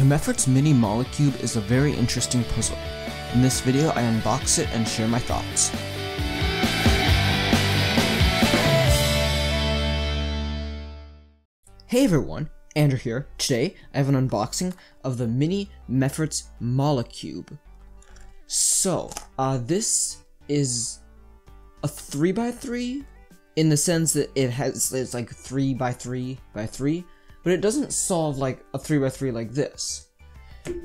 Meffert's mini Molecube is a very interesting puzzle. In this video, I unbox it and share my thoughts. Hey everyone, Andrew here. Today, I have an unboxing of the mini Meffert's Molecube. So, this is a 3x3 in the sense that it's like 3x3x3, but it doesn't solve like a 3x3 like this.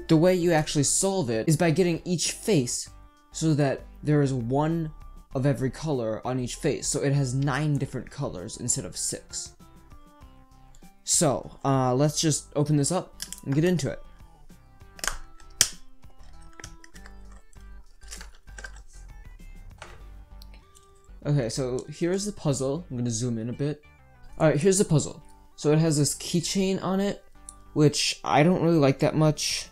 The way you actually solve it is by getting each face so that there is one of every color on each face, so it has 9 different colors instead of 6. So, let's just open this up and get into it. Okay, so here's the puzzle. I'm gonna zoom in a bit. Alright, here's the puzzle. So it has this keychain on it, which I don't really like that much.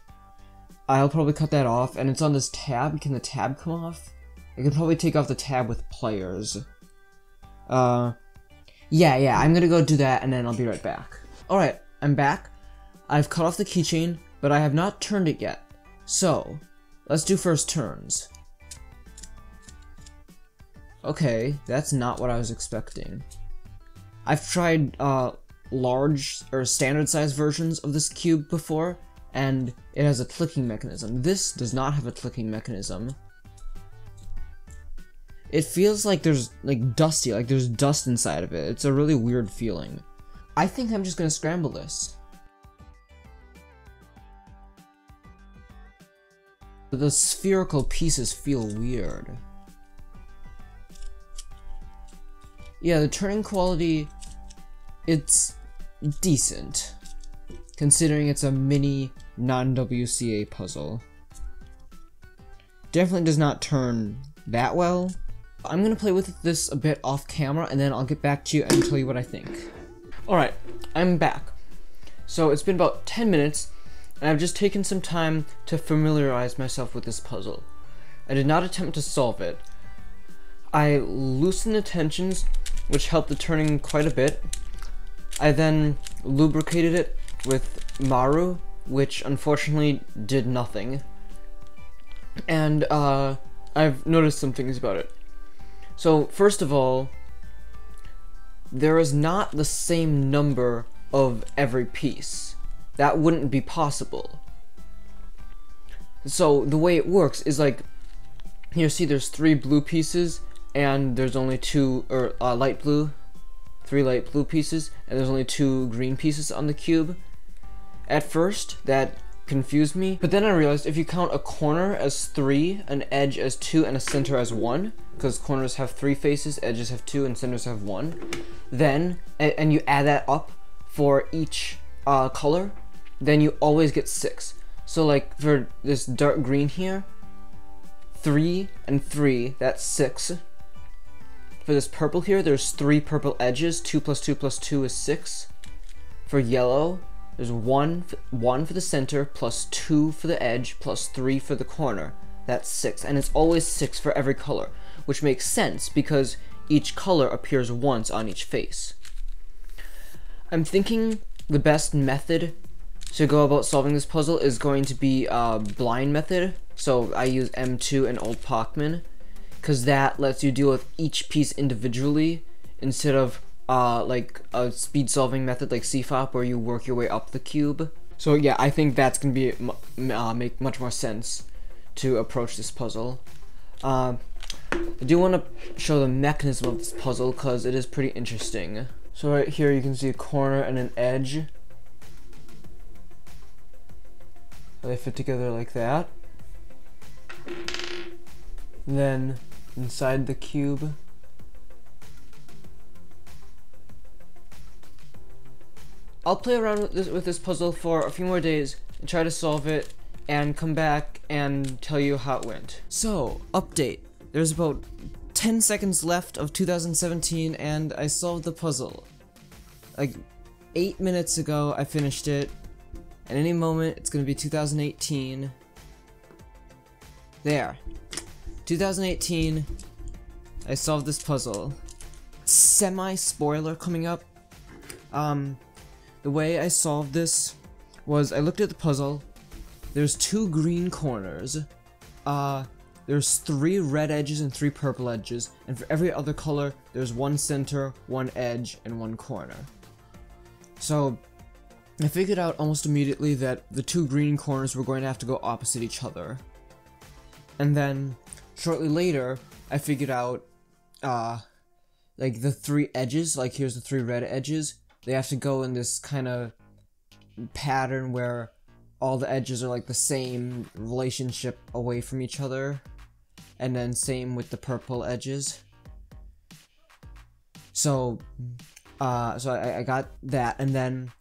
I'll probably cut that off, and it's on this tab. Can the tab come off? I could probably take off the tab with pliers. Yeah, I'm gonna go do that, and then I'll be right back. Alright, I'm back. I've cut off the keychain, but I have not turned it yet. So, let's do first turns. Okay, that's not what I was expecting. I've tried, large or standard size versions of this cube before, and it has a clicking mechanism. This does not have a clicking mechanism. It feels like there's like dusty, like there's dust inside of it. It's a really weird feeling. I think I'm just gonna scramble this. The spherical pieces feel weird. Yeah, the turning quality, it's decent, considering it's a mini non-WCA puzzle. Definitely does not turn that well. I'm gonna play with this a bit off camera, and then I'll get back to you and tell you what I think. Alright, I'm back. So it's been about 10 minutes, and I've just taken some time to familiarize myself with this puzzle. I did not attempt to solve it. I loosened the tensions, which helped the turning quite a bit. I then lubricated it with Maru, which unfortunately did nothing. And I've noticed some things about it. So first of all, there is not the same number of every piece. That wouldn't be possible. So the way it works is like, here, see, there's 3 blue pieces, and there's only 2 light blue, 3 light blue pieces, and there's only 2 green pieces on the cube. At first, that confused me, but then I realized if you count a corner as 3, an edge as 2, and a center as 1, because corners have 3 faces, edges have 2, and centers have 1, then, and you add that up for each color, then you always get 6. So like, for this dark green here, 3 and 3, that's 6. For this purple here, there's 3 purple edges, 2 plus 2 plus 2 is 6. For yellow, there's 1 for the center, plus 2 for the edge, plus 3 for the corner. That's 6, and it's always 6 for every color, which makes sense because each color appears once on each face. I'm thinking the best method to go about solving this puzzle is going to be a blind method. So I use M2 and Old Pachman, because that lets you deal with each piece individually instead of like a speed solving method like CFOP where you work your way up the cube. So yeah, I think that's gonna be make much more sense to approach this puzzle. I do want to show the mechanism of this puzzle because it is pretty interesting. So right here you can see a corner and an edge. They fit together like that. And then inside the cube, I'll play around with this puzzle for a few more days and try to solve it and come back and tell you how it went. So, update. There's about 10 seconds left of 2017 and I solved the puzzle. Like 8 minutes ago I finished it. At any moment it's gonna be 2018. There. 2018, I solved this puzzle. Semi-spoiler coming up. The way I solved this was I looked at the puzzle, there's 2 green corners, there's 3 red edges and 3 purple edges, and for every other color, there's 1 center, 1 edge, and 1 corner. So, I figured out almost immediately that the 2 green corners were going to have to go opposite each other. And then, shortly later, I figured out, like the 3 edges, like here's the 3 red edges, they have to go in this kind of pattern where all the edges are like the same relationship away from each other. And then same with the purple edges. So I got that, and then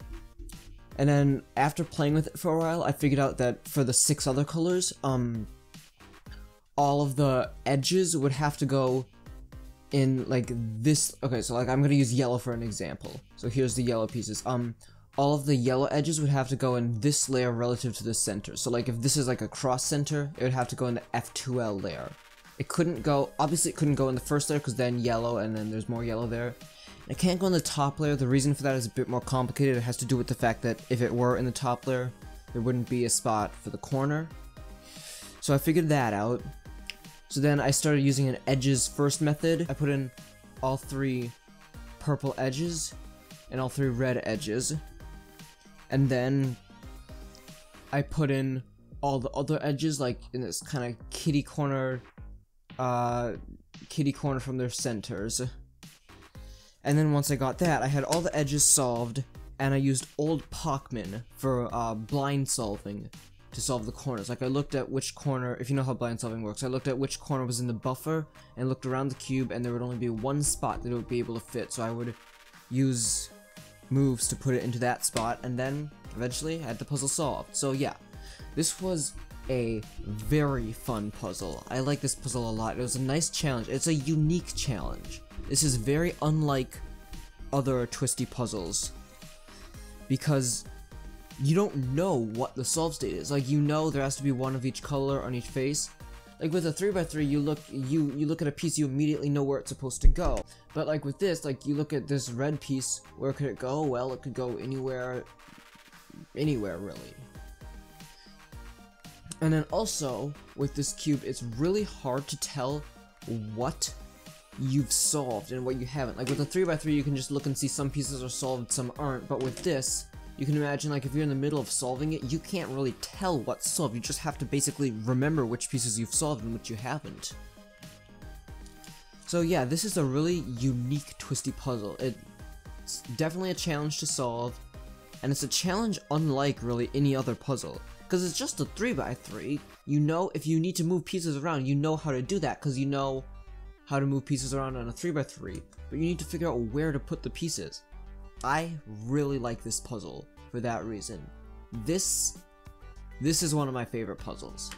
after playing with it for a while, I figured out that for the 6 other colors, all of the edges would have to go in like this. Okay, so like I'm gonna use yellow for an example. So here's the yellow pieces. All of the yellow edges would have to go in this layer relative to the center. So like if this is like a cross center, it would have to go in the F2L layer. It couldn't go, obviously it couldn't go in the first layer because then yellow and then there's more yellow there. It can't go in the top layer. The reason for that is a bit more complicated. It has to do with the fact that if it were in the top layer, there wouldn't be a spot for the corner. So I figured that out. So then I started using an edges first method. I put in all 3 purple edges and all 3 red edges. And then I put in all the other edges like in this kind of kitty corner from their centers. And then once I got that, I had all the edges solved, and I used Old Pachman for blind solving to solve the corners. Like I looked at which corner, if you know how blind solving works, I looked at which corner was in the buffer and looked around the cube, and there would only be 1 spot that it would be able to fit, so I would use moves to put it into that spot, and then eventually I had the puzzle solved. So yeah, this was a very fun puzzle. I like this puzzle a lot. It was a nice challenge. It's a unique challenge. This is very unlike other Twisty puzzles because you don't know what the solve state is. Like, you know there has to be 1 of each color on each face. Like with a 3x3, you look at a piece, you immediately know where it's supposed to go. But like with this, like you look at this red piece, where could it go? Well, it could go anywhere really. And then also, with this cube, it's really hard to tell what you've solved and what you haven't. Like with a 3x3, you can just look and see some pieces are solved, some aren't, but with this, you can imagine like if you're in the middle of solving it, you can't really tell what's solved. You just have to basically remember which pieces you've solved and which you haven't. So yeah, this is a really unique Twisty puzzle. It's definitely a challenge to solve, and it's a challenge unlike really any other puzzle. Because it's just a 3x3, you know if you need to move pieces around, you know how to do that, because you know how to move pieces around on a 3x3, but you need to figure out where to put the pieces. I really like this puzzle for that reason. This is one of my favorite puzzles.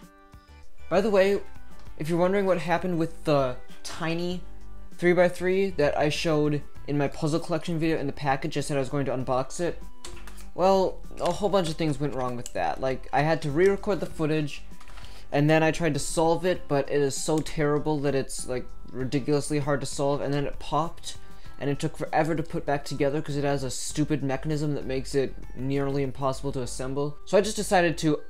By the way, if you're wondering what happened with the tiny 3x3 that I showed in my puzzle collection video in the package, I said I was going to unbox it. Well, a whole bunch of things went wrong with that. Like, I had to re-record the footage, and then I tried to solve it, but it is so terrible that it's, like, ridiculously hard to solve, and then it popped, and it took forever to put back together because it has a stupid mechanism that makes it nearly impossible to assemble. So I just decided to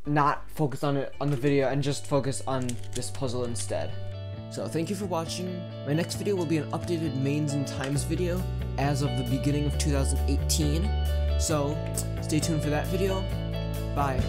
not focus on it on the video and just focus on this puzzle instead. So thank you for watching. My next video will be an updated mains and times video as of the beginning of 2018. So, stay tuned for that video. Bye.